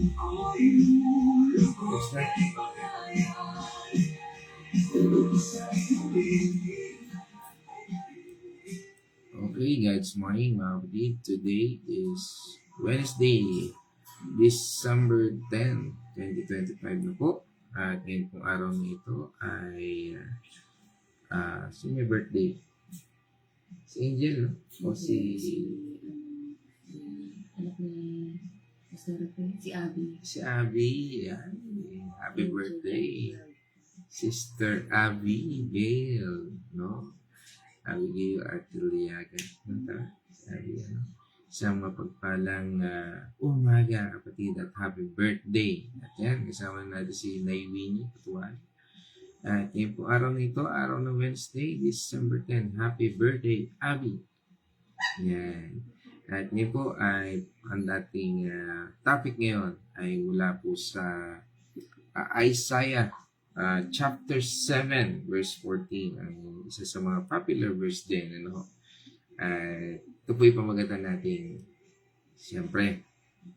Okay, guys, morning mga kapatid. Today is Wednesday, December 10, 2025 na po. At ngayon pong araw na ito ay sino may birthday? Si Angel, no? O anak ni si Abby. si Abby. Yan. Happy birthday, Sister Abby Gail, no? Abigail Artiliaga. Sabi, isang mapagpalang umaga, kapatid, at happy birthday. At yan, kasama natin si Naywini Patuan. At yun po, araw na ito, araw ng Wednesday, December 10. Happy birthday, Abby. Yan. At yun po ay ang dating topic ngayon ay mula po sa Isaiah chapter 7 verse 14, ang isa sa mga popular verse din, ano. Ito po yung pamagatan natin, siyempre,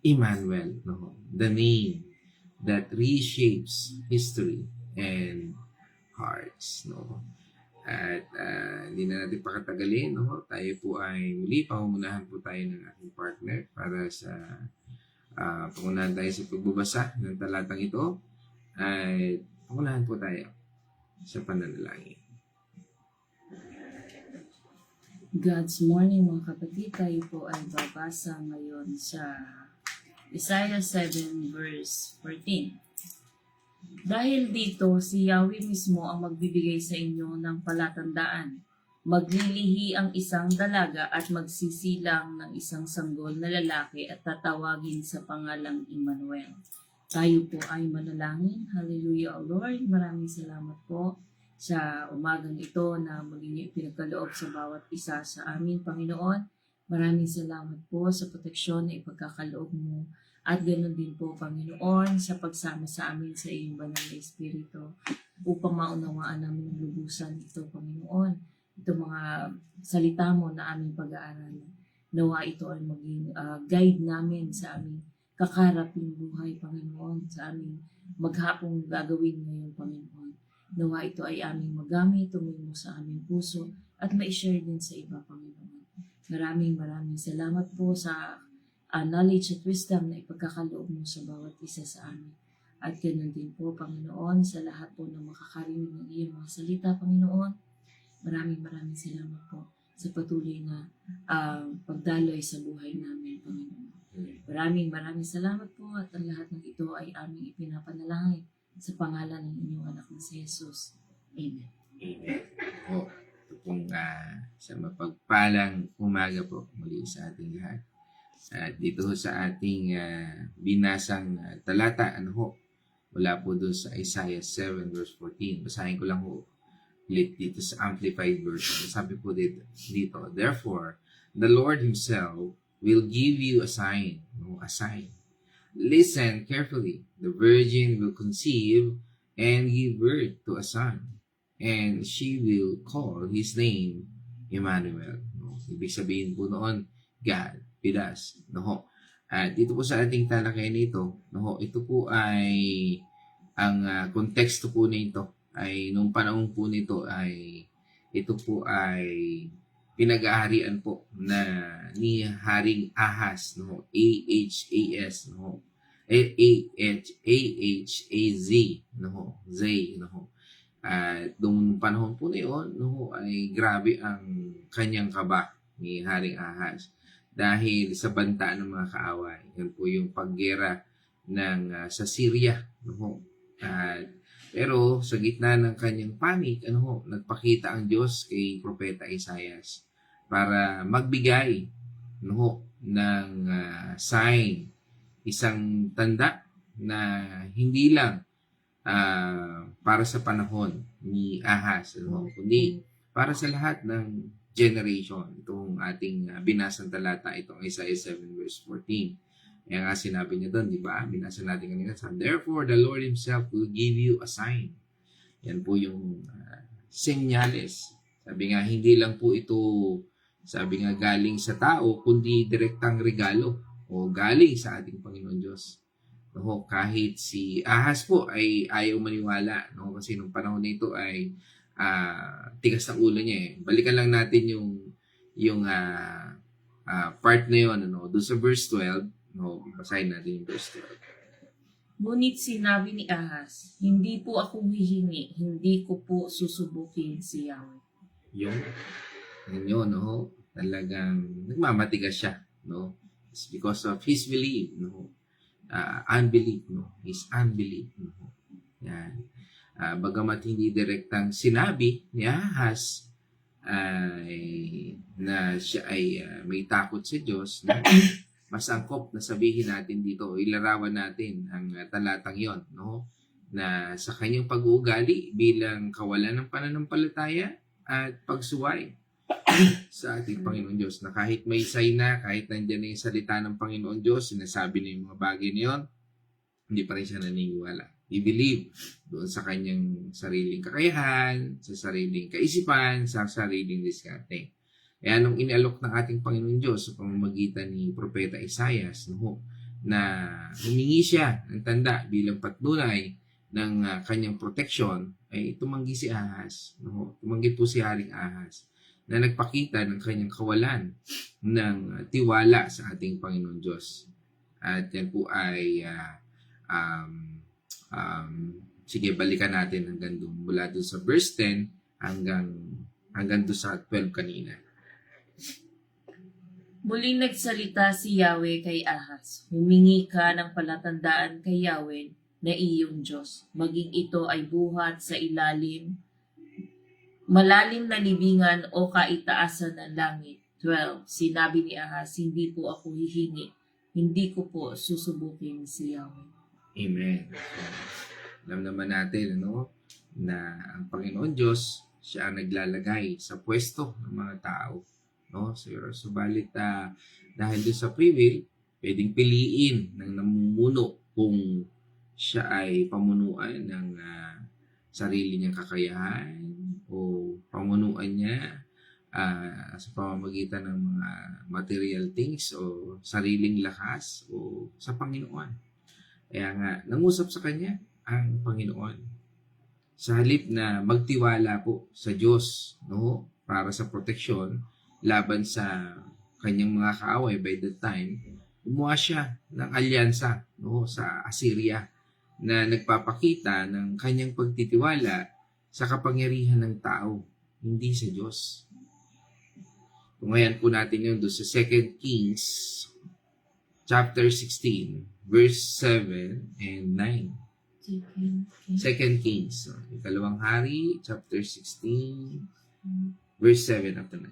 Emmanuel, no? The name that reshapes history and hearts, no. At hindi na natin pakatagalin, no. Tayo po ay muli, pangungunahan po tayo ng ating partner para sa pangunahan tayo sa pagbabasa ng talatang ito. At pangunahan po tayo sa pananalangin. God's morning mga kapatid, tayo po ay babasa ngayon sa Isaiah 7 verse 14. Dahil dito, si Yahweh mismo ang magbibigay sa inyo ng palatandaan. Maglilihi ang isang dalaga at magsisilang ng isang sanggol na lalaki at tatawagin sa pangalang Emmanuel. Tayo po ay manalangin. Hallelujah, O Lord. Maraming salamat po sa umagang ito na maging pinagkaloob sa bawat isa sa amin, Panginoon. Maraming salamat po sa proteksyon na ipagkakaloob mo. At ganoon din po, Panginoon, sa pagsama sa amin sa iyong banal na Espiritu upang maunawaan namin ang lubusan ito, Panginoon. Ito mga salita mo na aming pag-aaral. Nawa ito ay maging guide namin sa aming kakaraping buhay, Panginoon, sa aming maghapong gagawin ngayon, Panginoon. Nawa ito ay aming magamit, tumimo sa aming puso, at ma-share din sa iba, Panginoon. Maraming salamat po sa knowledge at wisdom na ipagkakaloob mo sa bawat isa sa amin. At ganoon din po, Panginoon, sa lahat po na makakarinig ng iyong mga salita, Panginoon. Maraming salamat po sa patuloy na pagdaloy sa buhay namin, Panginoon. Maraming salamat po at ang lahat ng ito ay aming ipinapanalangin sa pangalan ng inyong anak na si Jesus. Amen. Amen. Ito pong sa mapagpalang umaga po muli sa ating lahat. At dito sa ating binasang talata, wala po doon sa Isaiah 7 verse 14. Basahin ko lang ulit dito sa Amplified Version. Sabi po dito, therefore, the Lord Himself will give you a sign. A sign. Listen carefully. The virgin will conceive and give birth to a son, and she will call his name Emmanuel. Ibig sabihin po noon, God with us. At dito po sa ating talakay nito, ito po ay ang konteksto po nito ay nung panahon po nito ay ito po ay pinag-aarian po na ni Haring Ahaz, A-H-A-S, A-H-A-Z, Zay, At nung panahon po na yun, ay grabe ang kanyang kaba ni Haring Ahaz dahil sa banta ng mga kaaway. Yan po yung paggera sa Syria, pero sa gitna ng kanyang panic, nagpakita ang Diyos kay Propeta Isaias para magbigay ng sign, isang tanda na hindi lang para sa panahon ni Ahaz, kundi para sa lahat ng generation. Itong ating binasang talata, itong Isaiah 7 verse 14. Kaya nga sinabi niya doon, di ba? Binasa natin kanina. Therefore, the Lord Himself will give you a sign. Yan po yung senyales. Sabi nga, hindi lang po ito, sabi nga, galing sa tao, kundi direktang regalo o galing sa ating Panginoon Diyos. No, kahit si Ahas po ay ayaw maniwala, no, kasi nung panahon nito ay tigas ng ulo niya eh. Balikan lang natin yung part na yun, ano, doon sa verse 12, no, basahin natin yung verse 12. Ngunit sinabi ni Ahas, hindi po ako hihingi, hindi ko po susubukin si Yahweh. Yun, no, talagang nagmamatigas siya, no, it's because of his belief, no, unbelief, no, his unbelief, no, yan. Bagamat hindi direktang sinabi ni Ahas na siya ay may takot sa Diyos, no? Mas angkop na sabihin natin dito, ilarawan natin ang talatang yon, no? Na sa kanyang pag-uugali bilang kawalan ng pananampalataya at pagsuway sa ating Panginoon Diyos, na kahit may say na, kahit nandiyan na yung salita ng Panginoon Diyos, sinasabi na yung mga bagay na yun, hindi pa rin siya naniniwala. He believe doon sa kanyang sariling kakayahan, sa sariling kaisipan, sa sariling diskarte. Kaya nung inalok ng ating Panginoon Diyos sa pamamagitan ni Propeta Isaias, no, na humingi siya ng tanda bilang patnunay ng kanyang proteksyon, ay tumanggi si Ahas. No? Tumanggi po si Haring Ahas na nagpakita ng kanyang kawalan ng tiwala sa ating Panginoon Diyos. At yan po ay sige, balikan natin hanggang doon. Mula doon sa verse 10 hanggang doon sa 12 kanina. Muling nagsalita si Yahweh kay Ahas, humingi ka ng palatandaan kay Yahweh na iyong Diyos, maging ito ay buhat sa malalim na libingan o kaitaasan ng langit. 12. Sinabi ni Ahas, hindi po ako hihingi, hindi ko po susubukin si Yahweh. Amen. So, alam naman natin, ano, na ang Panginoon Diyos, siya ang naglalagay sa pwesto ng mga tao. No? Subalit, dahil doon sa free will, pwedeng piliin ng namumuno kung siya ay pamunuan ng sarili niyang kakayahan o pamunuan niya sa pamamagitan ng mga material things o sariling lakas o sa Panginoon. Kaya nga, nangusap sa kanya ang Panginoon. Sa halip na magtiwala po sa Diyos, no, para sa proteksyon laban sa kanyang mga kaaway by that time, gumawa siya ng alyansa, no, sa Assyria na nagpapakita ng kanyang pagtitiwala sa kapangyarihan ng tao, hindi sa Diyos. Kung ngayon po natin yun doon sa 2 Kings chapter 16, verse 7 and 9. 2 Kings, ikalawang hari, chapter 16, verse 7 up to 9.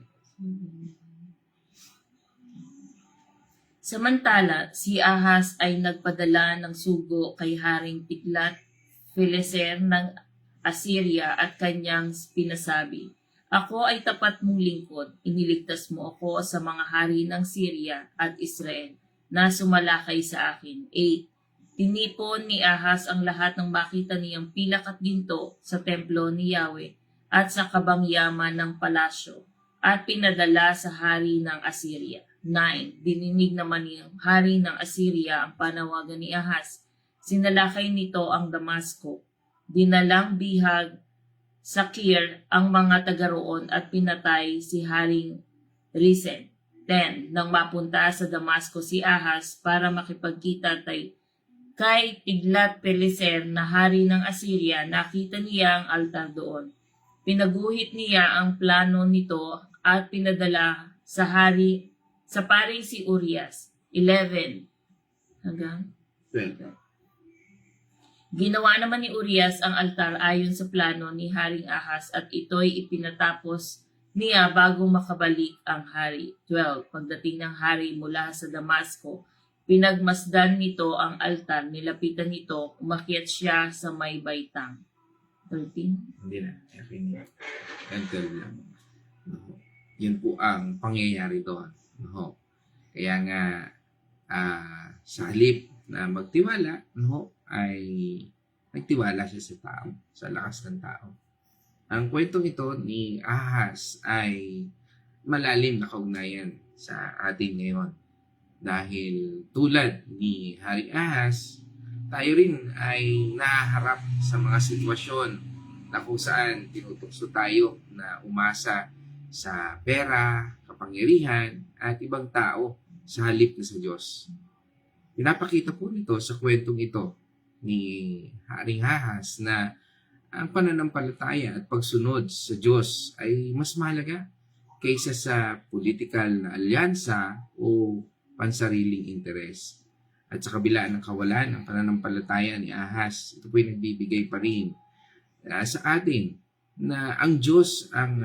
Samantala, si Ahas ay nagpadala ng sugo kay Haring Tiglat-Pileser ng Assyria at kanyang pinasabi, ako ay tapat mong lingkod, iniligtas mo ako sa mga hari ng Syria at Israel na sumalakay sa akin. 8. Tinipon ni Ahas ang lahat ng makita niyang pilak at ginto sa templo ni Yahweh at sa kabangyaman ng palasyo at pinadala sa hari ng Assyria. 9. Dininig naman ng hari ng Assyria ang panawagan ni Ahas. Sinalakay nito ang Damasco. Dinalang bihag sa Kir ang mga taga-roon at pinatay si Haring Resen. 10. Nang mapunta sa Damasco si Ahas para makipagkita kay Tiglat-Pileser na hari ng Assyria, nakita niya ang altar doon. Pinaguhit niya ang plano nito at pinadala sa paring si Urias. 11. Hanggang 12. Ginawa naman ni Urias ang altar ayon sa plano ni Haring Ahas at ito'y ipinatapos niya bago makabalik ang hari. 12. Pagdating ng hari mula sa Damasco, pinagmasdan nito ang altar, nilapitan nito, umakyat siya sa may baitang. 13? Hindi na. Yan 12 lang. No. Yun po ang pangyayari doon. No. Kaya nga, sa halip na magtiwala, no, ay nagtiwala siya sa tao, sa lakas ng tao. Ang kwentong ito ni Ahas ay malalim na kaugnayan sa atin ngayon. Dahil tulad ni Hari Ahas, tayo rin ay nahaharap sa mga sitwasyon na kung saan tinutukso tayo na umasa sa pera, kapangyarihan, at ibang tao sa halip na sa Diyos. Pinapakita po nito sa kwentong ito ni Haring Ahas na ang pananampalataya at pagsunod sa Diyos ay mas mahalaga kaysa sa political na alyansa o pansariling interes. At sa kabila ng kawalan ng pananampalataya ni Ahas, ito po ay nagbibigay pa rin sa atin na ang Diyos ang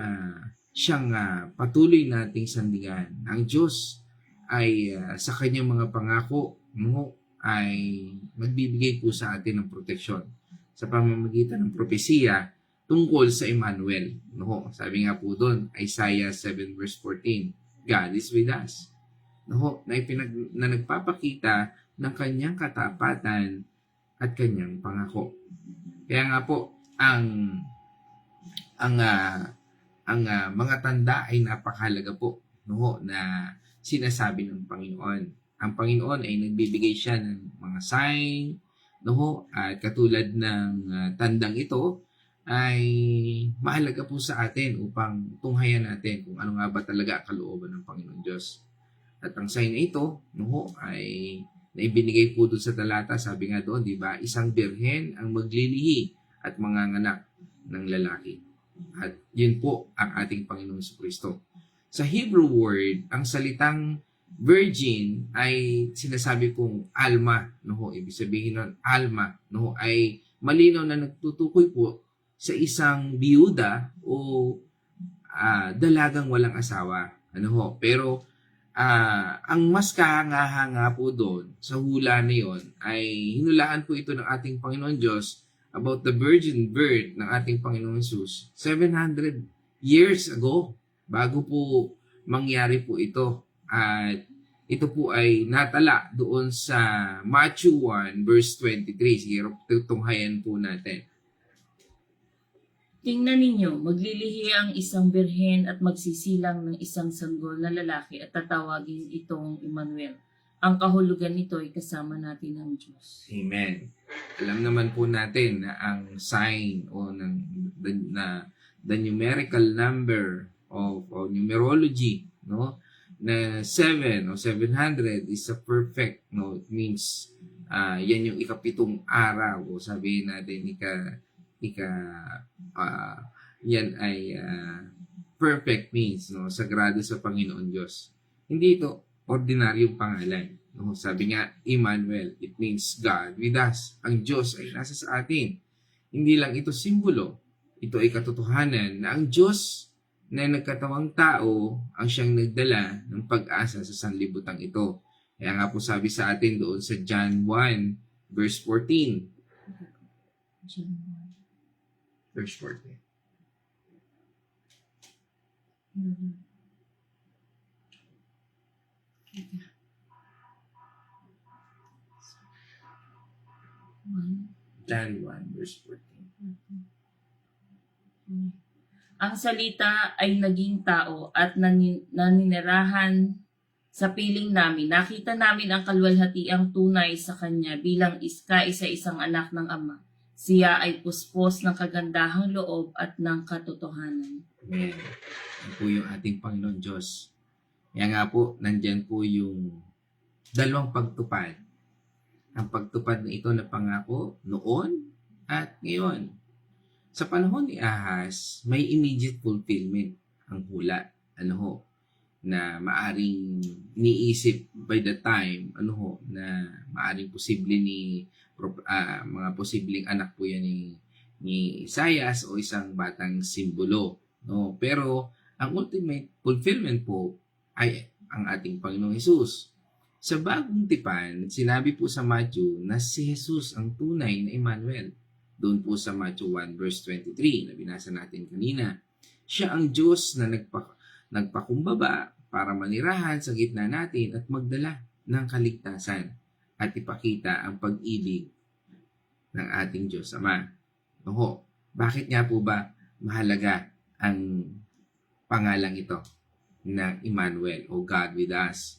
siyang patuloy nating sandigan. Ang Diyos ay sa kanyang mga pangako ay magbibigay po sa atin ng proteksyon sa pamamagitan ng propesiya tungkol sa Emmanuel. No? Sabi nga po doon, Isaiah 7 verse 14, God is with us. No? Na nagpapakita ng kanyang katapatan at kanyang pangako. Kaya nga po, ang mga tanda ay napakahalaga po, no, na sinasabi ng Panginoon. Ang Panginoon ay nagbibigay siya ng mga sign, no, at katulad ng tandang ito ay mahalaga po sa atin upang tunghayan natin kung ano nga ba talaga ang kalooban ng Panginoon Diyos. At ang sign na ito, no, ay naibinigay po doon sa talata, sabi nga doon, di ba, isang birhen ang maglilihi at manganganak ng lalaki. At yun po ang ating Panginoon Kristo. Sa Hebrew word, ang salitang virgin ay sinasabi pong alma, no? Ibig sabihin nun, alma, no? Ay malinaw na nagtutukoy po sa isang biyuda o dalagang walang asawa. Ano ho? Pero ang mas kahanga-hanga po doon sa hula na yon ay hinulaan po ito ng ating Panginoon Diyos about the virgin birth ng ating Panginoong Jesus 700 years ago bago po mangyari po ito. At ito po ay natala doon sa Matthew 1 verse 23. Sige, tunghayan po natin. Tingnan ninyo, maglilihi ang isang birhen at magsisilang ng isang sanggol na lalaki at tatawagin itong Emmanuel. Ang kahulugan nito ay kasama natin ang Diyos. Amen. Alam naman po natin na ang sign o the numerical number of numerology, no, na 7 o 700 is a perfect, no, it means yan yung ikapitong araw o sabihin natin yan ay perfect means, no, sagrado sa Panginoon Diyos. Hindi ito ordinaryong pangalan. No? Sabi nga, Emmanuel, it means God with us. Ang Diyos ay nasa sa atin. Hindi lang ito simbolo, ito ay katotohanan na ang Diyos na nagkatawang tao ang siyang nagdala ng pag-asa sa sanlibutan ito. Kaya nga po sabi sa atin doon sa John 1 verse 14. Verse 14. John 1 verse 14. Ang salita ay naging tao at naninirahan sa piling namin. Nakita namin ang kaluwalhatiang tunay sa kanya bilang kaisa-isang anak ng Ama. Siya ay puspos ng kagandahang loob at ng katotohanan. Amen. Yan po yung ating Panginoon Diyos. Kaya nga po, nandyan po yung dalawang pagtupad. Ang pagtupad na ito na pangako noon at ngayon. Sa panahon ni Ahas, may immediate fulfillment ang hula. Na maaring iniisip by the time, na maaring posible ni mga posibleng anak po yan ni Isaias o isang batang simbolo. No? Pero ang ultimate fulfillment po ay ang ating Panginoong Hesus. Sa bagong tipan, sinabi po sa Matthew na si Jesus ang tunay na Emmanuel. Doon po sa Matthew 1 verse 23 na binasa natin kanina. Siya ang Diyos na nagpakumbaba para manirahan sa gitna natin at magdala ng kaligtasan at ipakita ang pag-ibig ng ating Diyos Ama. Bakit nga po ba mahalaga ang pangalang ito na Emmanuel o God with us?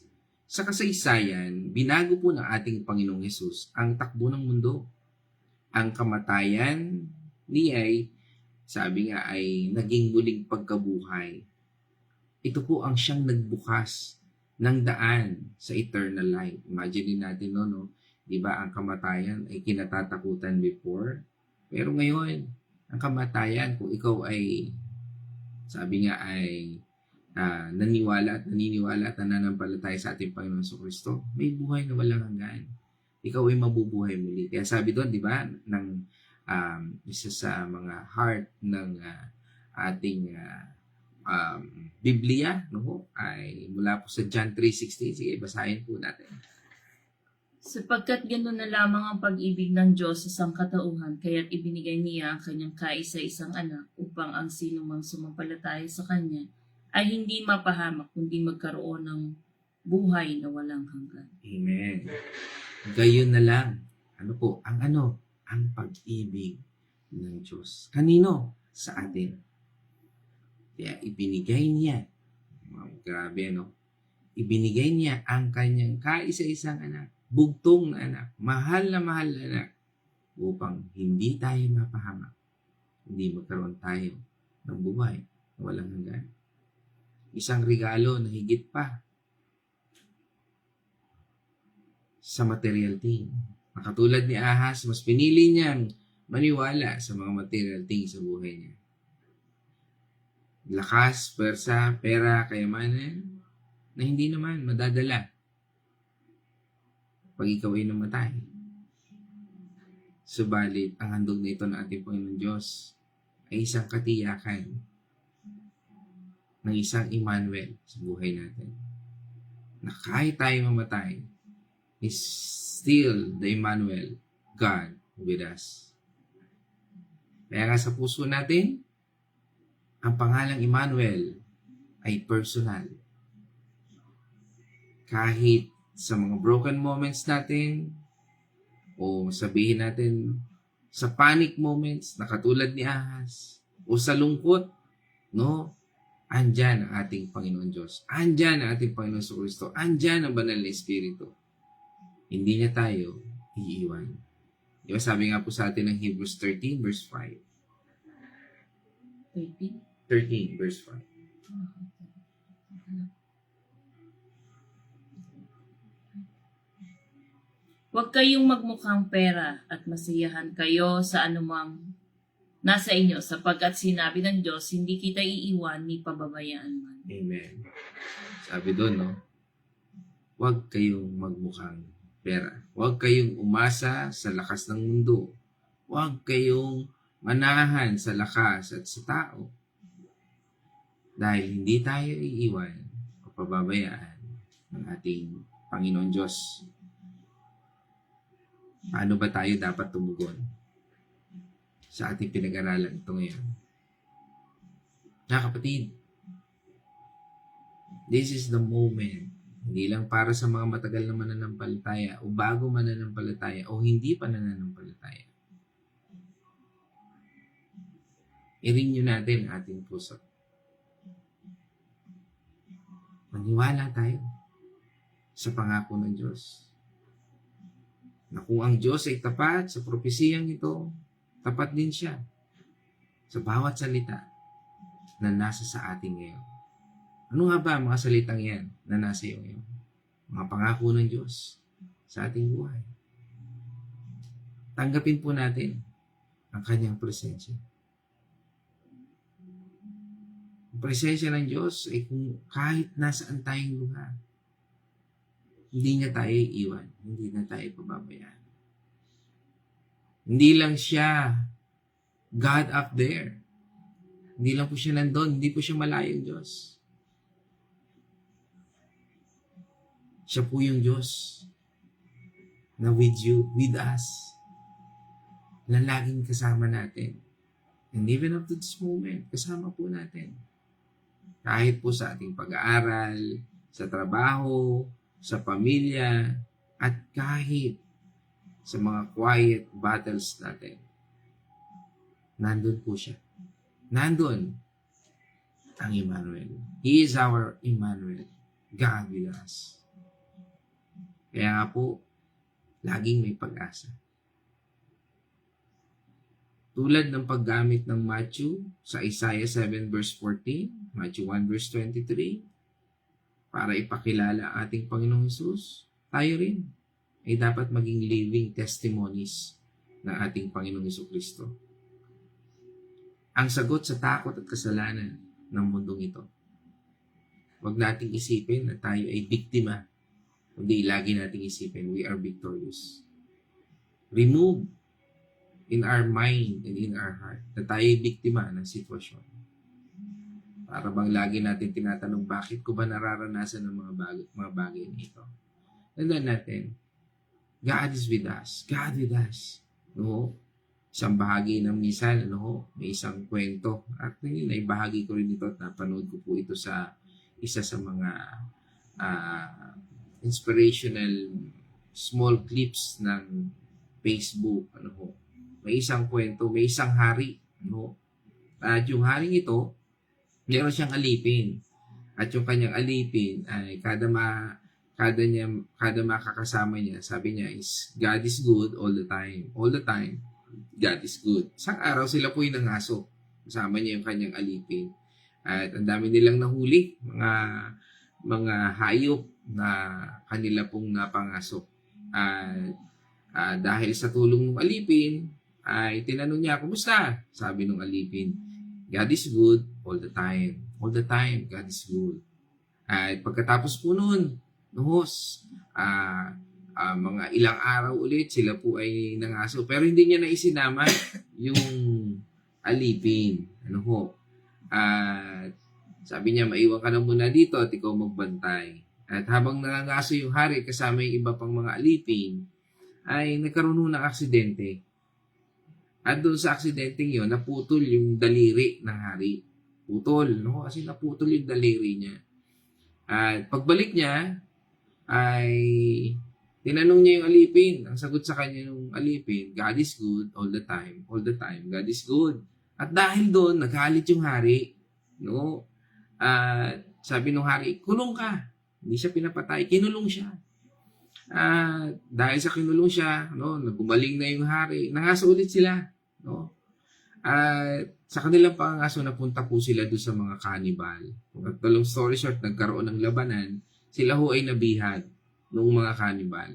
Sa kasaysayan, binago po ng ating Panginoong Hesus ang takbo ng mundo. Ang kamatayan niya ay, sabi nga, ay naging muling pagkabuhay. Ito po ang siyang nagbukas ng daan sa eternal life. Imagine natin, no? Di ba, ang kamatayan ay kinatatakutan before. Pero ngayon, ang kamatayan, kung ikaw ay, sabi nga ay, naniniwala at nananampalataya sa ating Panginoon Kristo, may buhay na walang hanggan. Ikaw ay mabubuhay muli. Kaya sabi doon, di ba, ng isa sa mga heart ng ating Biblia, no? Ay mula po sa John 3:16. Sige, basahin po natin. Sapagkat gano'n na lamang ang pag-ibig ng Diyos sa sangkatauhan, kaya't ibinigay niya ang kanyang kaisa-isang anak upang ang sinumang sumampalataya sa kanya ay hindi mapahamak kundi magkaroon ng buhay na walang hanggan. Amen. Gayon na lang. Ano po? Ang pag-ibig ng Diyos. Kanino? Sa atin. Kaya ibinigay niya. Grabe, no? Ibinigay niya ang kanyang kaisa-isang anak. Bugtong na anak. Mahal na anak. Upang hindi tayo mapahamak. Hindi magkaroon tayo ng buhay na walang hanggan. Isang regalo na higit pa sa material thing. Nakatulad ni Ahaz, mas pinili niyang maniwala sa mga material things sa buhay niya. Lakas, pera, kayamanan, na hindi naman madadala pag ikaw ay namatay. Subalit, ang handog na ito ng ating Panginoon Diyos ay isang katiyakan ng isang Emmanuel sa buhay natin. Na kahit tayo mamatay, is still the Emmanuel, God with us. Kaya nga sa puso natin, ang pangalang Emmanuel ay personal. Kahit sa mga broken moments natin, o sabihin natin sa panic moments na katulad ni Ahaz, o sa lungkot, no? Andyan ang ating Panginoon Diyos. Andyan ang ating Panginoon Kristo. Andyan ang Banal na Espiritu. Hindi niya tayo iiwan. Diba sabi nga po sa atin ng Hebrews 13 verse 5. 13 verse 5. Huwag kayong magmukhang pera at masiyahan kayo sa anumang nasa inyo, sapagkat sinabi ng Diyos, hindi kita iiwan ni pababayaan man. Amen. Sabi doon, no? Huwag kayong magmukhang pera. Huwag kayong umasa sa lakas ng mundo. Huwag kayong manahan sa lakas at sa tao. Dahil hindi tayo iiwan o pababayaan ng ating Panginoon Diyos. Paano ba tayo dapat tumugon sa ating pinag-aralan ito ngayon? Kapatid, this is the moment. Hindi lang para sa mga matagal na mananampalataya o bago mananampalataya o hindi pa nananampalataya. I-renew natin ang ating puso. Maniwala tayo sa pangako ng Diyos. Na kung ang Diyos ay tapat sa propesiyang ito, tapat din siya sa bawat salita na nasa sa atin ngayon. Ano nga ba ang mga salitang yan na nasa iyo ngayon? Mga pangako ng Diyos sa ating buhay. Tanggapin po natin ang kanyang presensya. Ang presensya ng Diyos ay kung kahit nasaan tayong lugar, hindi niya tayo iiwan, hindi na tayo pababayaan. Hindi lang siya God up there. Hindi lang po siya nandun, hindi po siya malayong Diyos. Siya po yung Diyos na with you, with us, na laging kasama natin. And even up to this moment, kasama po natin. Kahit po sa ating pag-aaral, sa trabaho, sa pamilya, at kahit sa mga quiet battles natin. Nandun po siya. Nandun ang Emmanuel. He is our Emmanuel. God with us. Kaya nga po, laging may pag-asa. Tulad ng paggamit ng Matthew sa Isaiah 7 verse 14, Matthew 1 verse 23, para ipakilala ating Panginoong Hesus, tayo rin ay dapat maging living testimonies ng ating Panginoong Hesukristo. Ang sagot sa takot at kasalanan ng mundong ito. Huwag nating isipin na tayo ay biktima, kundi lagi nating isipin, we are victorious. Remove in our mind and in our heart na tayo ay biktima ng sitwasyon. Para bang lagi natin tinatanong, bakit ko ba nararanasan ng mga bagay nito? Tandaan natin, God is with us. God with us. No? Isang bahagi ng minsan, may isang kwento. Actually, naibahagi ko rin ito at napanood ko po ito sa isa sa mga inspirational small clips ng Facebook. May isang kwento, may isang hari. At yung haring ito, meron siyang alipin. At yung kanyang alipin ay kada makakasama niya, sabi niya is, God is good all the time. All the time, God is good. Isang araw sila po yung nangaso. Kasama niya yung kanyang alipin. At ang dami nilang nahuli, mga hayop na kanila pong napangasok. Dahil sa tulong ng alipin, ay tinanong niya, kumusta? Sabi ng alipin, God is good all the time. All the time, God is good. At pagkatapos po nun, mga ilang araw ulit, sila po ay nangaso. Pero hindi niya na isinama yung alipin. Sabi niya, maiwan ka na muna dito at ikaw magbantay. At habang nangangaso yung hari kasama yung iba pang mga alipin, ay nagkaroon ng aksidente. At doon sa aksidente yun, naputol yung daliri ng hari. Putol, kasi naputol yung daliri niya. At pagbalik niya, ay tinanong niya yung alipin. Ang sagot sa kanya yung alipin, God is good all the time. All the time, God is good. At dahil doon, nagalit yung hari. Sabi ng hari, kulong ka. Hindi siya pinapatay, kinulong siya. Dahil sa kinulong siya, nagumaling na yung hari, nangaso ulit sila. Sa kanilang pangangaso, napunta po sila doon sa mga cannibal. At long story short, nagkaroon ng labanan, sila ho ay nabihag ng mga cannibal.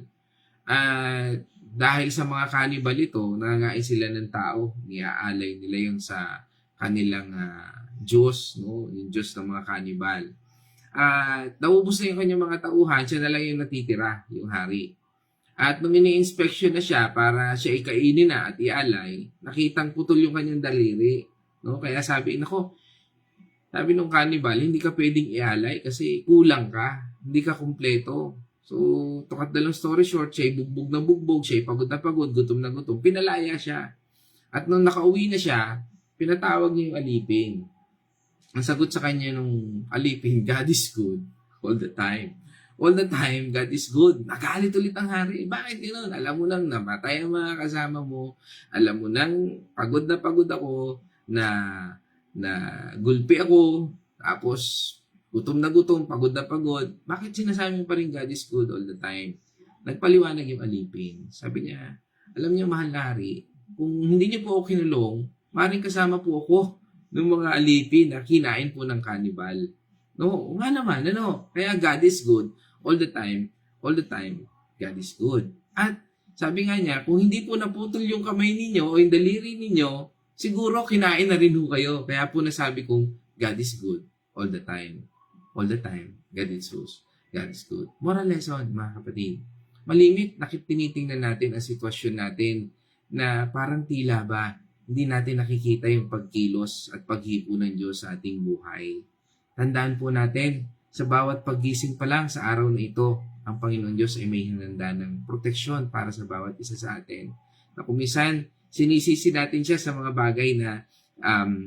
Dahil sa mga cannibal ito, nangangain sila ng tao. Niaalay nila yun sa kanilang Diyos, yung Diyos ng mga cannibal. Naubos na yung kanyang mga tauhan, siya na lang yung natitira, yung hari. At nung ini-inspection na siya para siya ikainin na at ialay, nakitang putol yung kanyang daliri. Kaya sabi nung cannibal, hindi ka pwedeng ialay kasi kulang ka. Hindi ka kumpleto. So, to cut the long story short, siya bugbog na bugbog, siya pagod na pagod, gutom na gutom. Pinalaya siya. At nung nakauwi na siya, pinatawag niya yung alipin. Ang sagot sa kanya nung alipin, God is good all the time. All the time, God is good. Nagalit ulit ang hari. Bakit gano'n? Alam mo nang namatay ang mga kasama mo. Alam mo nang pagod na pagod ako, na gulpi ako, tapos gutom na gutom, pagod na pagod. Bakit sinasabi mo pa rin God is good all the time? Nagpaliwanag yung alipin. Sabi niya, alam niyo mahal na hari, kung hindi niyo po ako kinulong, maaaring kasama po ako ng mga alipin na kinain po ng cannibal. Nga naman, Kaya God is good all the time, God is good. At sabi nga niya, kung hindi po naputol yung kamay ninyo o yung daliri ninyo, siguro kinain na rin ho kayo. Kaya po nasabi kong God is good all the time. All the time, God is good. Moral lesson, mga kapatid. Malimit, tinitingnan natin ang sitwasyon natin na parang tila ba hindi natin nakikita yung pagkilos at paghipo ng Diyos sa ating buhay. Tandaan po natin, sa bawat paggising pa lang sa araw na ito, ang Panginoon Diyos ay may hinanda ng proteksyon para sa bawat isa sa atin. Na kung minsan, sinisisi natin siya sa mga bagay na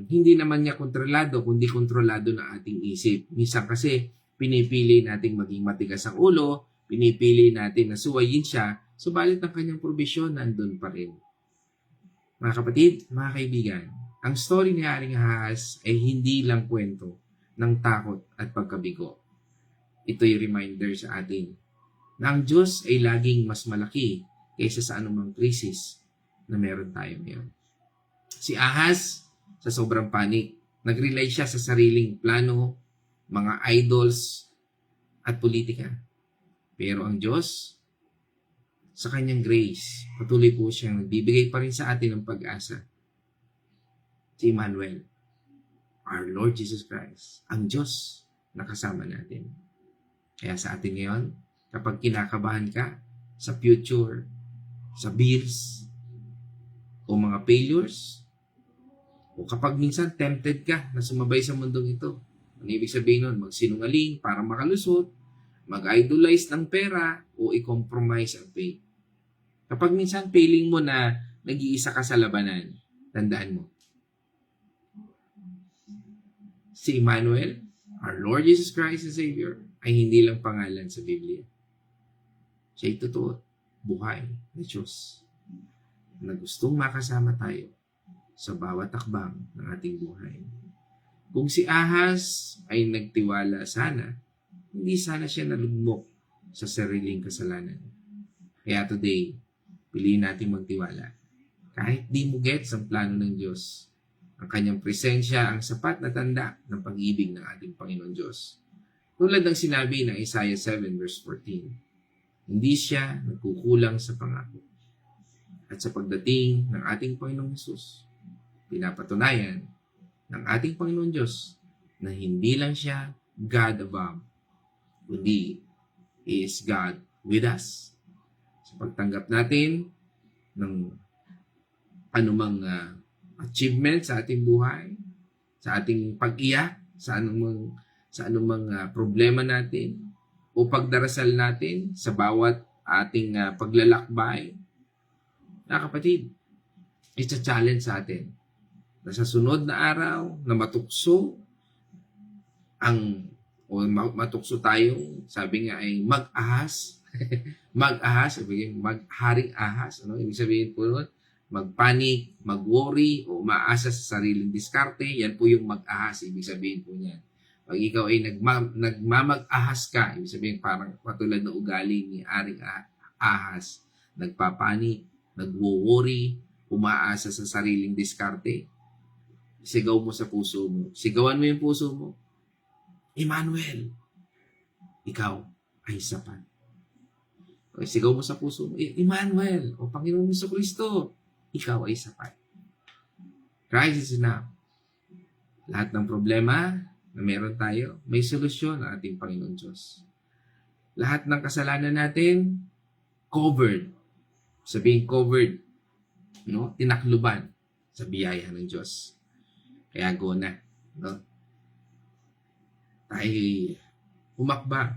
hindi naman niya kontrolado, kundi kontrolado ng ating isip. Minsan kasi, pinipili nating maging matigas ang ulo, pinipili natin na suwayin siya, subalit ang kanyang probisyon nandun pa rin. Mga kapatid, mga kaibigan, ang story ni Haring Ahaz ay hindi lang kwento ng takot at pagkabigo. Ito'y reminder sa atin na ang Diyos ay laging mas malaki kaysa sa anumang krisis na meron tayo ngayon. Si Ahaz, sa sobrang panik, nag-rely siya sa sariling plano, mga idols, at politika. Pero ang Diyos, sa kanyang grace, patuloy po siyang nagbibigay pa rin sa atin ng pag-asa. Si Emmanuel, our Lord Jesus Christ, ang Diyos na kasama natin. Kaya sa atin ngayon, kapag kinakabahan ka sa future, sa bills, o mga failures, o kapag minsan tempted ka na sumabay sa mundong ito, ano ibig sabihin nun? Magsinungaling para makalusot, mag-idolize ng pera, o i-compromise ang faith. Kapag minsan feeling mo na nag-iisa ka sa labanan, tandaan mo, si Emmanuel, our Lord Jesus Christ and Savior, ay hindi lang pangalan sa Biblia. Siya ay totoo, buhay na Diyos na gustong makasama tayo sa bawat takbang ng ating buhay. Kung si Ahaz ay nagtiwala sana, hindi sana siya nalugmok sa sariling kasalanan. Kaya today, piliin natin magtiwala. Kahit di mo gets ang plano ng Diyos, ang kanyang presensya ang sapat na tanda ng pag-ibig ng ating Panginoon Diyos. Tulad ng sinabi ng Isaiah 7 verse 14, hindi siya nagkukulang sa pangako. At sa pagdating ng ating Panginoong Hesus, pinapatunayan ng ating Panginoon Diyos na hindi lang siya God above, kundi He is God with us. Sa pagtanggap natin ng anumang achievement sa ating buhay, sa ating pag-iyak, sa anumang problema natin, o pagdarasal natin sa bawat ating paglalakbay, na kapatid, it's a challenge sa atin na sa sunod na araw na matukso matukso tayong, sabi nga ay mag-ahas, mag-ahas, magharing ahas, ano? Ibig sabihin po nun, magpanik, mag-worry, o maasa sa sariling diskarte, yan po yung mag-ahas, ibig sabihin po niyan. Pag ikaw ay nagmamag-ahas ka, ibig sabihin parang patulad ng ugali ni Aring Ahas, nagpapanik, nagwo-worry, umaasa sa sariling diskarte, sigaw mo sa puso mo. Sigawan mo yung puso mo, Emmanuel, ikaw ay sapat. O sigaw mo sa puso mo, Emmanuel, o Panginoong Jesucristo, ikaw ay sapat. Christ is enough. Lahat ng problema na meron tayo, may solusyon ang ating Panginoon Diyos. Lahat ng kasalanan natin, covered. Sabihin covered, no? Tinakluban sa biyaya ng Diyos. Kaya go na, no? Tayo humakbang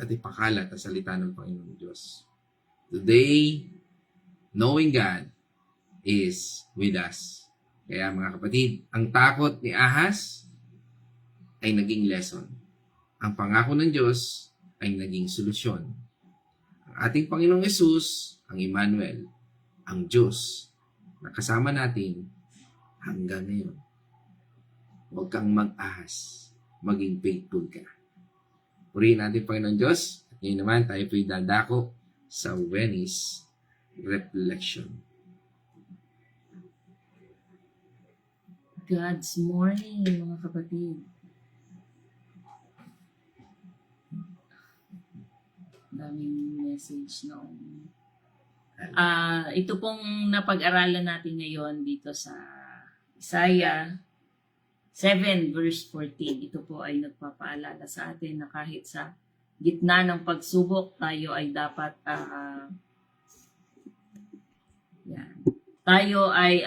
at ipakalat ang salita ng Panginoon Diyos. Today, knowing God is with us. Kaya mga kapatid, ang takot ni Ahaz ay naging lesson. Ang pangako ng Diyos ay naging solusyon. Ang ating Panginoong Hesus, ang Emmanuel, ang Diyos na kasama natin hanggang ngayon. Huwag kang mag-ahas. Maging faithful ka. Purihin natin Panginoon Diyos. At ngayon naman tayo po'y dadako sa Venice Reflection. God's morning, mga kapatid. Daming message noon. Ito pong napag-aralan natin ngayon dito sa Isaiah 7 verse 14. Ito po ay nagpapaalala sa atin na kahit sa gitna ng pagsubok, tayo ay dapat tayo ay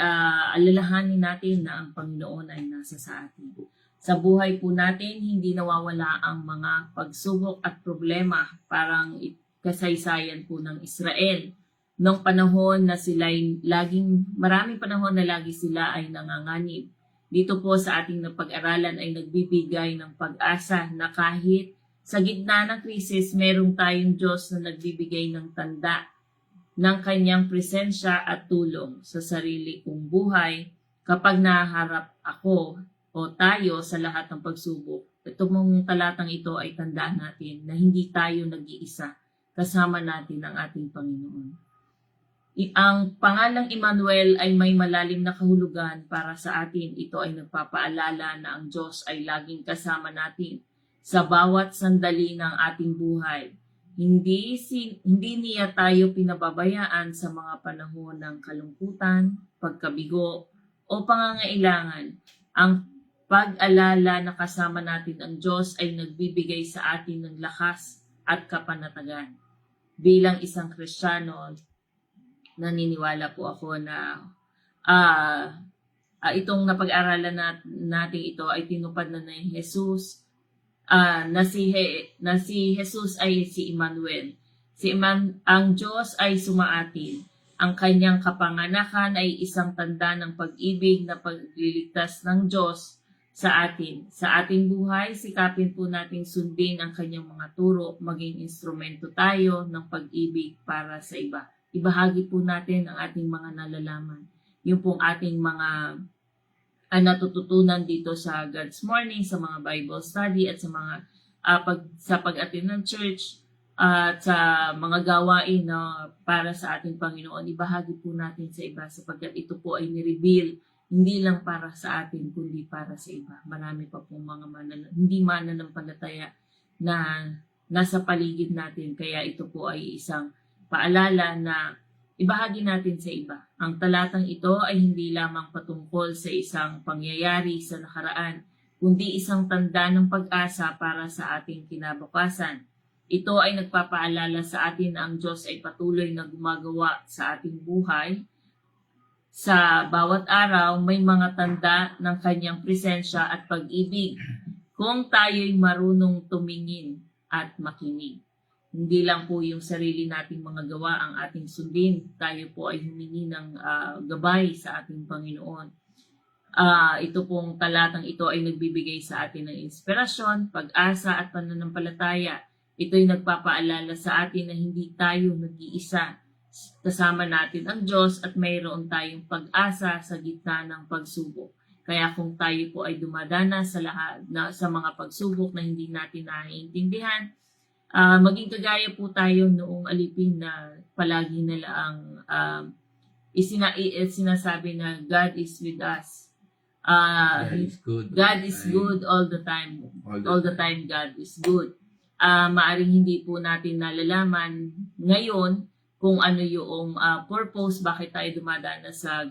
alalahanin natin na ang Panginoon ay nasa sa atin. Sa buhay po natin, hindi nawawala ang mga pagsubok at problema. Parang kasaysayan po ng Israel. Noong panahon na maraming panahon na lagi sila ay nanganganib. Dito po sa ating napag-aralan ay nagbibigay ng pag-asa na kahit sa gitna ng krisis, merong tayong Diyos na nagbibigay ng tanda ng kanyang presensya at tulong sa sarili kong buhay kapag naharap ako o tayo sa lahat ng pagsubok itong talatang ito ay tandaan natin na hindi tayo nag-iisa. Kasama natin ang ating Panginoon. Ang pangalang Emmanuel ay may malalim na kahulugan para sa atin. Ito ay nagpapaalala na ang Diyos ay laging kasama natin sa bawat sandali ng ating buhay. Hindi niya tayo pinababayaan sa mga panahon ng kalungkutan, pagkabigo, o pangangailangan. Ang pag-alala na kasama natin ang Diyos ay nagbibigay sa atin ng lakas at kapanatagan. Bilang isang Kristiyano, naniniwala po ako na itong napag-aralan natin ito ay tinupad na ni Jesus, na si Jesus ay si Emmanuel. Ang Diyos ay sumaatin. Ang kanyang kapanganakan ay isang tanda ng pag-ibig na pagliligtas ng Diyos sa atin. Sa ating buhay, sikapin po nating sundin ang kanyang mga turo, maging instrumento tayo ng pag-ibig para sa iba. Ibahagi po natin ang ating mga nalalaman. Yung pong ating mga natututunan dito sa God's Morning, sa mga Bible study at sa mga sa pag-attend ng church at sa mga gawain na para sa ating Panginoon. Ibahagi po natin sa iba sapagkat ito po ay nireveal hindi lang para sa atin kundi para sa iba. Marami pa pong mga hindi mananampalataya na nasa paligid natin, kaya ito po ay isang paalala na ibahagi natin sa iba. Ang talatang ito ay hindi lamang patungkol sa isang pangyayari sa nakaraan, kundi isang tanda ng pag-asa para sa ating kinabukasan. Ito ay nagpapaalala sa atin na ang Diyos ay patuloy na gumagawa sa ating buhay. Sa bawat araw, may mga tanda ng kanyang presensya at pag-ibig kung tayo'y marunong tumingin at makinig. Hindi lang po yung sarili nating mga gawa ang ating sundin. Tayo po ay humingi ng gabay sa ating Panginoon. Ito pong talatang ito ay nagbibigay sa atin ng inspirasyon, pag-asa at pananampalataya. Ito'y nagpapaalala sa atin na hindi tayo nag-iisa. Kasama natin ang Diyos at mayroon tayong pag-asa sa gitna ng pagsubok. Kaya kung tayo po ay dumadanas sa mga pagsubok na hindi natin naiintindihan, maging kagaya po tayo noong alipin na palagi nila ang sinasabi na God is with us. God is good. God is good all the time. All the time God is good. Maaring hindi po natin nalalaman ngayon kung ano yung purpose, bakit tayo dumadanas sa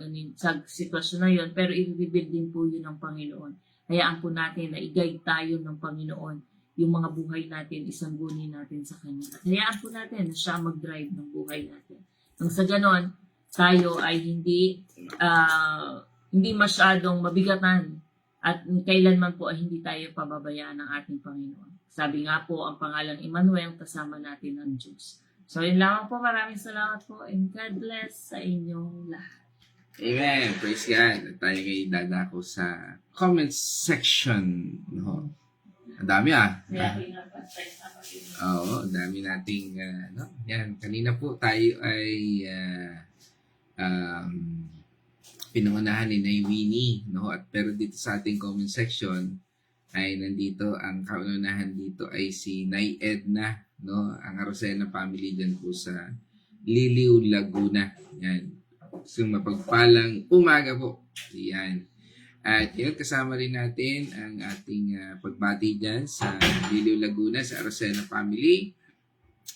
sitwasyon na yun, pero i-reveal din po yun ng Panginoon. Hayaan po natin na i-guide tayo ng Panginoon yung mga buhay natin, isanggunin natin sa Kanya. At hayaan po natin na siya mag-drive ng buhay natin. Nang sa ganon, tayo ay hindi masyadong mabigatan at kailanman po ay hindi tayo pababayaan ng ating Panginoon. Sabi nga po, ang pangalang Emmanuel, kasama natin ang Diyos. So, yun lamang po. Maraming salamat po and God bless sa inyong lahat. Amen. Praise God. At tayo ngayon dadako sa comment section. No? Ang dami Oo, ang dami nating yan. Kanina po tayo ay pinangunahan ni Nay Winnie, no? Pero dito sa ating comment section ay nandito ang kaunahan dito ay si Nay Edna, no? Ang Arocena family dyan po sa Liliw, Laguna. Yan. So, mapagpalang umaga po. Yan. At yun, kasama rin natin ang ating pagbati dyan sa Liliw, Laguna, sa Arocena family.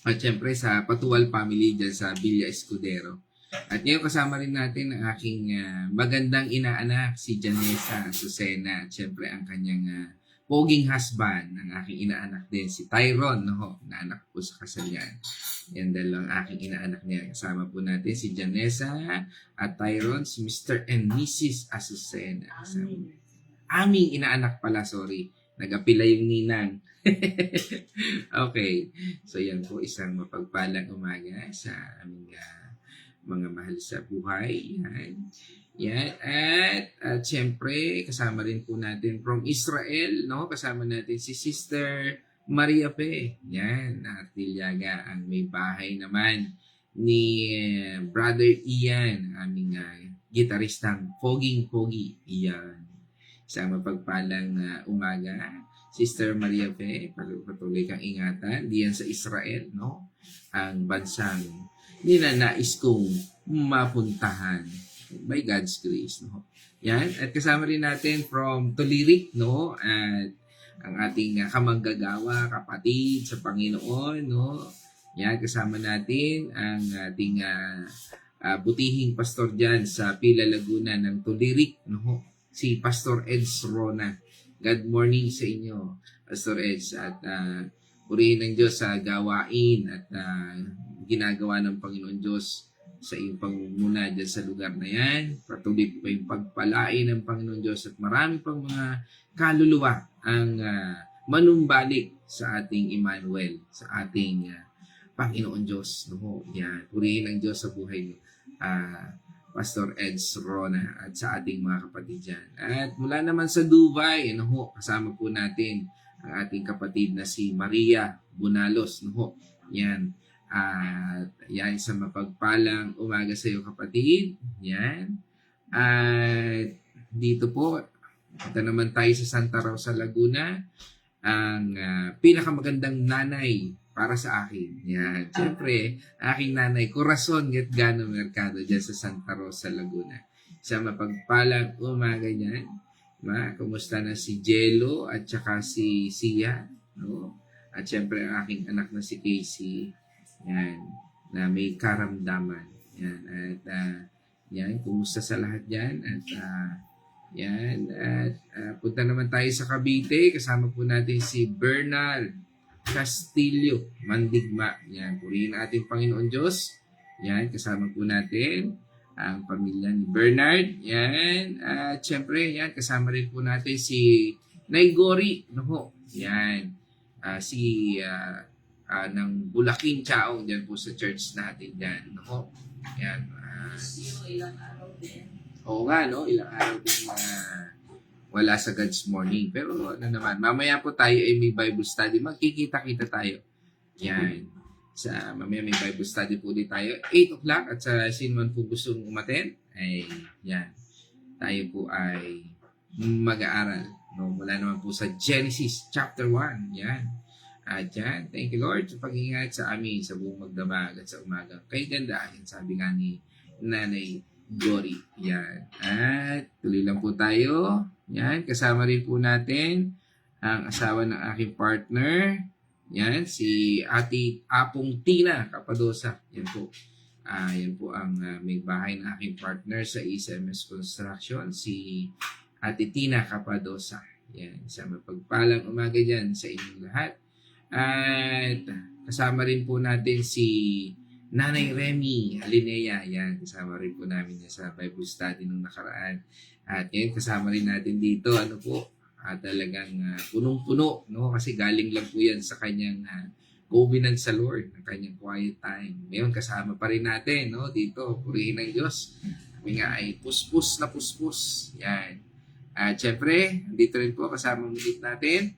At syempre sa Patual family dyan sa Villa Escudero. At ngayon kasama rin natin ang aking magandang inaanak, si Janessa Azucena. At syempre ang kanyang poging husband, ang aking inaanak din, si Tyron, no? Na anak po sa kasal yan. Yan dalawang aking inaanak niya. Kasama po natin si Janessa at Tyron, si Mr. and Mrs. Azucena. Aming inaanak pala, sorry. Nag-apila yung ninang. Okay. So yan po, isang mapagpalang umaga sa aming mga mahal sa buhay. Yan. Yan. At syempre, kasama rin po natin from Israel, no? Kasama natin si Sister Maria Pe. Yan. At Dilyaga, ang may bahay naman ni Brother Ian, aming gitaristang Poging Pogi. Iyan. Isang mapagpalang umaga Sister Maria Fe, patuloy kang ingatan. Diyan sa Israel, no? Ang bansang ninanais kong mapuntahan by God's grace, no? Yan. At kasama rin natin from Tulirik, no? At ang ating kamanggagawa, kapatid sa Panginoon, no? Yan, kasama natin ang ating butihing pastor dyan sa Pila Laguna ng Tulirik, no? Si Pastor Eds Rona. Good morning sa inyo, Pastor Eds. At purihin ng Diyos sa gawain at ginagawa ng Panginoon Diyos sa iyong pangunguna dyan sa lugar na yan. Patuloy po kayong pagpalain ng Panginoon Diyos at marami pang mga kaluluwa ang manumbalik sa ating Emmanuel, sa ating Panginoon Diyos. No? Yan. Purihin ang Diyos sa buhay niyo. Pastor Eds Rona at sa ating mga kapatid dyan. At mula naman sa Dubai, kasama po natin ang ating kapatid na si Maria Bunalos. Yan. At yan, sa mapagpalang umaga sa iyo kapatid. Yan. At dito po, punta naman tayo sa Santa Rosa, Laguna. Ang pinakamagandang nanay para sa akin. Yan. Siyempre, aking nanay, Corazon Getgano Mercado dyan sa Santa Rosa, Laguna. Sa mapagpalang umaga niyan, kumusta na si Jello at saka si Sia, no? At siyempre, ang aking anak na si Casey, yan, na may karamdaman. Yan. At yan, kumusta sa lahat yan? At yan. At punta naman tayo sa Cavite. Kasama po natin si Bernal Castillo, Mandigma. Yan, purihin ating Panginoon Diyos. Yan, kasama po natin ang pamilya ni Bernard. Yan, at syempre, yan, kasama rin po natin si Naigori. Yan, si ng Bulaking Chaong dyan po sa church natin dyan. Yan. Ilang araw din. Oo nga, no? Ilang araw din wala sa God's Morning. Pero naman, mamaya po tayo ay may Bible study. Magkikita-kita tayo. Yan. Mamaya may Bible study po ulit tayo. 8 o'clock at sa sino man po gustong umaten, ay yan. Tayo po ay mag-aaral. No? Mula naman po sa Genesis chapter 1. Yan. At yan, thank you Lord sa pag-ingat sa amin sa buong magdamag at sa umaga. Kay ganda, yan sabi nga ni Nanay Gory. Yan. At tuloy lang po tayo. Yan. Kasama rin po natin ang asawa ng aking partner. Yan. Si Ate Apong Tina Capadosa. Yan po. Yan po ang may bahay ng aking partner sa SMS Construction. Si Ate Tina Capadosa. Yan. Sa mapagpalang umaga dyan sa inyong lahat. At kasama rin po natin si Nanay Remy Alinea. Yan, kasama rin po namin sa Bible study nung nakaraan. At ngayon kasama rin natin dito, talagang punong-puno, no? Kasi galing lang po yan sa kanyang covenant sa Lord, ang kanyang quiet time. Ngayon kasama pa rin natin, no? Dito, purihin ng Diyos. Kami nga ay puspus na puspus. Yan. At syempre, dito rin po kasama ulit natin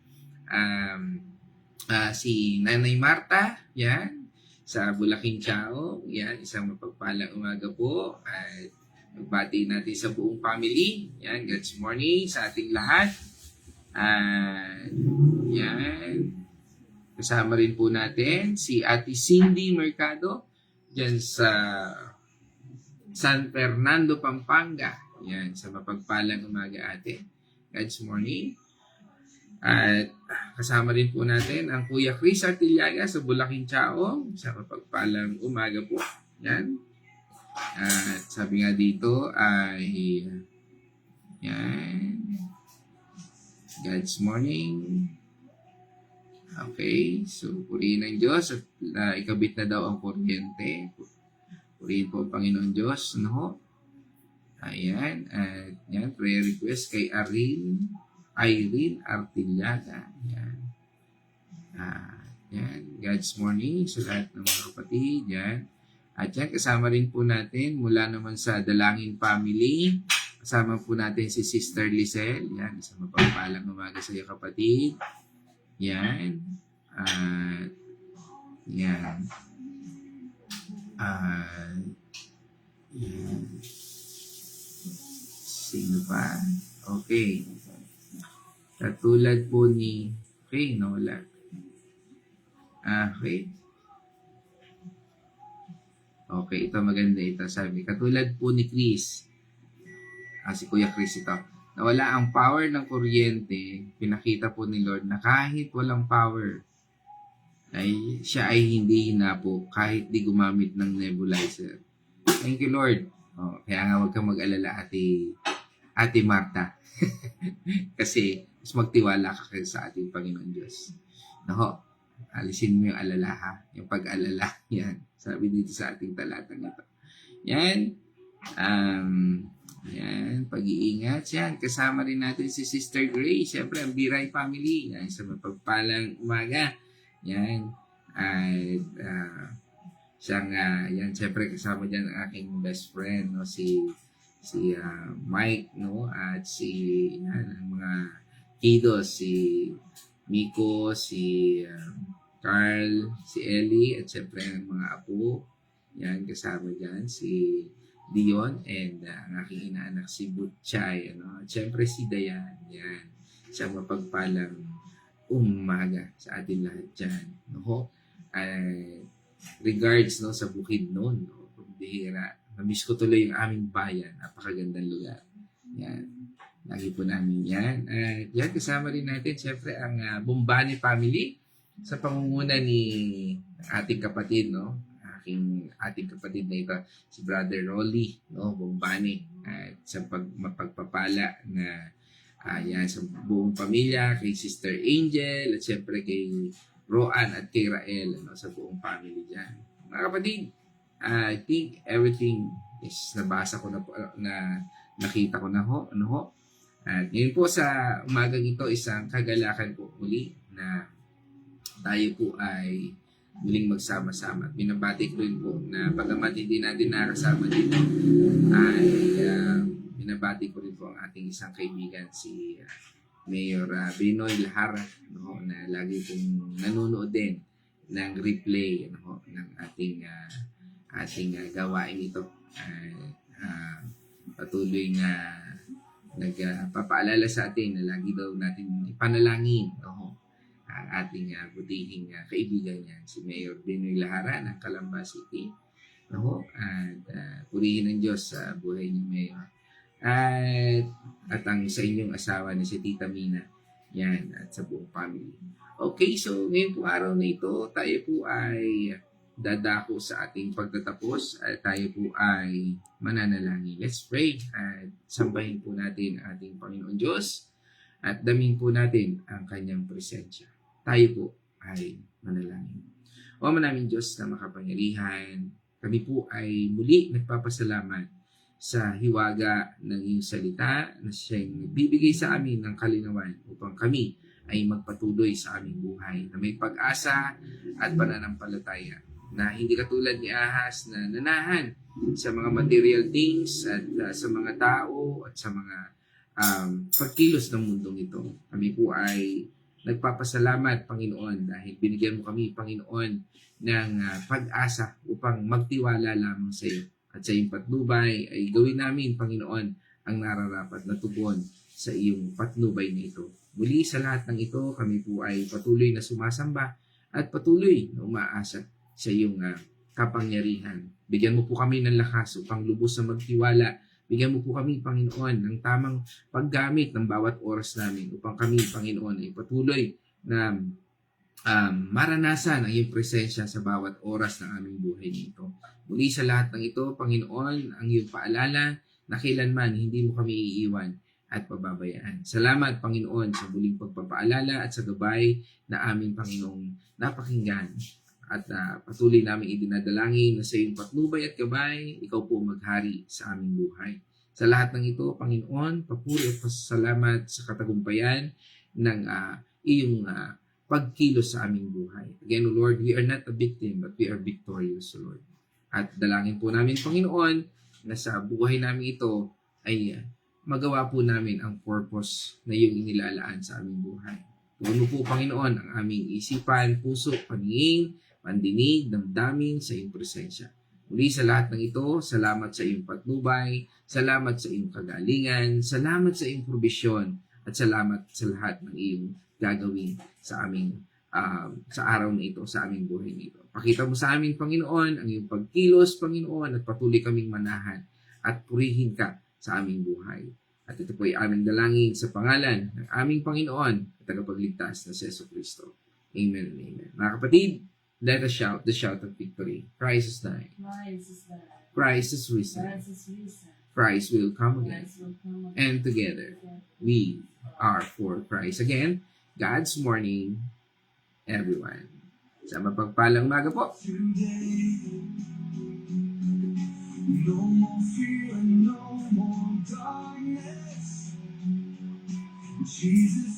si Nanay Marta, yan, sa Bulaking Chao, yan, isang mapagpalang umaga po, at magbati natin sa buong family, yan, God's morning sa ating lahat, at yan, kasama rin po natin si Ate Cindy Mercado, dyan sa San Fernando, Pampanga, yan, sa mapagpalang umaga ate, God's morning. At kasama rin po natin ang Kuya Chris Artillaga sa Bulaking Chaong sa mapagpalang umaga po. Yan. At sabi nga dito ay yan. God's morning. Okay. So, purihin ng Diyos at ikabit na daw ang kuryente. Purihin po ang Panginoon Diyos. No? Ayan. At yan. Prayer request kay Irene Artillaga. Yan. Yan. God's morning sa lahat ng mga kapatid. Yan. At yan, kasama rin po natin mula naman sa Dalangin Family. Kasama po natin si Sister Lizelle. Yan. Isang mapagpalang umaga sa iyo kapatid. Yan. Yan. Yan. Sino pa? Okay. Katulad po ni Okay, nawala. Okay. Okay, ito maganda ito. Sabi, katulad po ni Chris, si Kuya Chris ito, nawala ang power ng kuryente, pinakita po ni Lord na kahit walang power, ay siya ay hindi hinapo kahit di gumamit ng nebulizer. Thank you, Lord. Kaya nga huwag kang mag-alala, Ate Marta. Kasi mas magtiwala ka sa ating Panginoon Diyos. Nako, alisin mo yung alala ha. Yung pag-alala. Yan. Sabi dito sa ating talatang ito. Yan. Yan. Pag-iingat. Yan. Kasama rin natin si Sister Grace. Siyempre, ang Biray family. Yan. Sa mapagpalang umaga. Yan. At siyang, yan. Siyempre, kasama dyan ang aking best friend, no? Si Mike, no? At yan, ang mga kiddos, si Miko, si Carl, si Ellie, at syempre ang mga apo. Yan, kasama dyan, si Dion, and ang aking inaanak si Butchay, ano? At syempre si Dayan, yan. Siyang mapagpalang umaga sa ating lahat dyan. No? Regards, no, sa bukid noon, no? Bihira. Namiss ko tuloy yung aming bayan. Napakagandang lugar. Yan. Lagi po namin yan. Yan, kasama rin natin, siyempre, ang Bombani family sa pangunguna ni ating kapatid, no? Ating kapatid na ito, si Brother Rolly, no? Bombani. At sa mapagpapala na yan, sa buong pamilya, kay Sister Angel, at siyempre kay Roan at kay Rael, no? Sa buong family dyan. Mga kapatid, I think everything is nabasa ko na nakita ko na ho. Ano ho? At ngayon po sa umagang ito, isang kagalakan po muli na tayo po ay muling magsama-sama. Binabati ko rin po na bagamat hindi natin nakasama dito, ay binabati ko rin po ang ating isang kaibigan, si Mayor Binoy Lahara, no, na lagi pong nanonood din ng replay, no, ng ating gawain ito. Patuloy na nagpapaalala sa atin na lagi daw natin ipanalangin, no, ang ating butihing kaibigan niya, si Mayor Binoy Lahara ng Calamba City. No? At purihin ng Diyos sa buhay ni Mayor. At ang sa inyong asawa na si Tita Mina. Yan, at sa buong family. Okay, so ngayon po araw na ito, tayo po ay dadako sa ating pagtatapos at tayo po ay mananalangin. Let's pray at sambahin po natin ating Panginoon Diyos at damin po natin ang kanyang presensya. Tayo po ay manalangin. O manaming Diyos na makapangyarihan, kami po ay muli nagpapasalamat sa hiwaga ng iyong salita na siyang nagbibigay sa amin ng kalinawan upang kami ay magpatuloy sa aming buhay na may pag-asa at pananampalataya na hindi katulad ni Ahaz na nanahan sa mga material things at sa mga tao at sa mga pagkilos ng mundong ito. Kami po ay nagpapasalamat, Panginoon, dahil binigyan mo kami, Panginoon, ng pag-asa upang magtiwala lamang sa iyo. At sa iyong patnubay ay gawin namin, Panginoon, ang nararapat na tugon sa iyong patnubay na ito. Muli sa lahat ng ito, kami po ay patuloy na sumasamba at patuloy na umaasa sa iyong kapangyarihan. Bigyan mo po kami ng lakas upang lubos na magtiwala. Bigyan mo po kami, Panginoon, ng tamang paggamit ng bawat oras namin upang kami, Panginoon, ay patuloy na maranasan ang iyong presensya sa bawat oras ng aming buhay nito. Muli sa lahat ng ito, Panginoon, ang iyong paalala na kailanman hindi mo kami iiwan at pababayaan. Salamat, Panginoon, sa muling pagpapaalala at sa gabay na aming Panginoong napakinggan. At patuloy namin idinadalangin na sa iyong patnubay at gabay, ikaw po maghari sa aming buhay. Sa lahat ng ito, Panginoon, papuri at pasalamat sa katagumpayan ng iyong pagkilos sa aming buhay. Again, Lord, we are not a victim, but we are victorious, Lord. At dalangin po namin, Panginoon, na sa buhay namin ito ay magawa po namin ang purpose na iyong inilalaan sa aming buhay. Tuwan mo po, Panginoon, ang aming isipan, puso, paningin, pandinig, damdamin sa iyong presensya. Muli sa lahat ng ito, salamat sa iyong patnubay, salamat sa iyong kagalingan, salamat sa iyong probisyon, At salamat sa lahat ng iyong gagawin sa aming sa araw na ito, sa aming buhay nito. Pakita mo sa amin, Panginoon, ang iyong pagkilos, Panginoon, at patuloy kaming manahan at purihin ka sa aming buhay. At ito po ay aming dalangin sa pangalan ng aming Panginoon at tagapagligtas na si Jesucristo. Amen and amen. Mga kapatid, let us shout the shout of victory. Christ is died. Christ is there. Christ is risen. Christ is risen. Christ will come again. Christ will come again. And together, we are for Christ. Again, God's morning, everyone. Sa mapagpalang umaga po. No more fear, no more darkness. Jesus